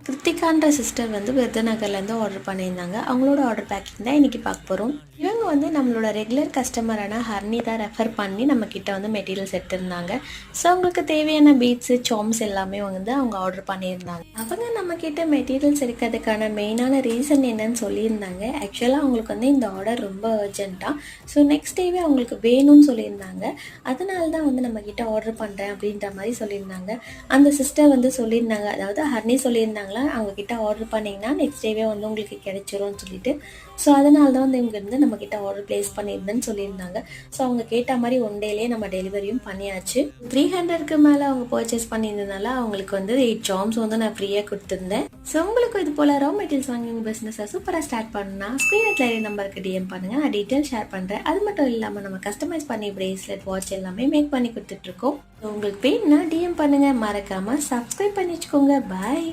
கிருத்திகான்ற sister வந்து விருதுநகர்லேருந்து order பண்ணியிருந்தாங்க. அவங்களோட ஆர்டர் பேக்கிங் தான் இன்றைக்கி பார்க்க போகிறோம். இவங்க வந்து நம்மளோட ரெகுலர் கஸ்டமரான ஹர்னி தான் ரெஃபர் பண்ணி நம்மக்கிட்ட வந்து மெட்டீரியல்ஸ் எடுத்திருந்தாங்க. ஸோ அவங்களுக்கு தேவையான பீட்ஸு சாம்ஸ் எல்லாமே வந்து அவங்க ஆர்டர் பண்ணியிருந்தாங்க. அவங்க நம்மக்கிட்ட மெட்டீரியல்ஸ் எடுக்கிறதுக்கான மெயினான ரீசன் என்னன்னு சொல்லியிருந்தாங்க. ஆக்சுவலாக அவங்களுக்கு வந்து இந்த ஆர்டர் ரொம்ப அர்ஜென்ட்டாக, ஸோ நெக்ஸ்ட் டேவே அவங்களுக்கு வேணும்னு சொல்லியிருந்தாங்க. அதனால தான் வந்து நம்மக்கிட்ட ஆர்டர் பண்ணுறேன் அப்படின்ற மாதிரி சொல்லியிருந்தாங்க. அந்த சிஸ்டர் வந்து சொல்லியிருந்தாங்க, அதாவது ஹர்னி சொல்லியிருந்தாங்களா, அவங்கக்கிட்ட ஆர்டர் பண்ணிங்கன்னா நெக்ஸ்ட் டேவே வந்து உங்களுக்கு கிடைச்சிரும்னு சொல்லிட்டு. ஸோ அதனால தான் வந்து இவங்க இருந்து நம்மக்கிட்ட ஆர்டர் ப்ளேஸ் பண்ணியிருந்தேன்னு சொல்லியிருந்தாங்க. ஸோ அவங்க கேட்ட மாதிரி ஒன் டேலேயே நம்ம டெலிவரியும் பண்ணியாச்சு. 300க்கு மேலே அவங்க பர்ச்சேஸ் பண்ணியிருந்ததுனால அவங்களுக்கு வந்து 8 ஜாம்ஸ் வந்து நான் ஃப்ரீயாக கொடுத்துருந்தேன். ஸோ உங்களுக்கு இது போல் ரா மெட்டீரியல்ஸ் வாங்கி உங்கள் பிஸ்னஸை சூப்பராக ஸ்டார்ட் பண்ணா ஸ்க்ரீனில் நம்பருக்கு டிஎம் பண்ணுங்கள். நான் டீட்டெயில் ஷேர் பண்ணுறேன். அது மட்டும் இல்லாமல் நம்ம கஸ்டமைஸ் பண்ணி பிரேஸ்லெட், வாட்ச் எல்லாமே மேக் பண்ணி கொடுத்துட்ருக்கோம். உங்களுக்கு வேணும்னா டிஎம் பண்ணுங்கள். மறக்காமல் சப்ஸ்கிரைப் பண்ணி வச்சுக்கோங்க. பாய்.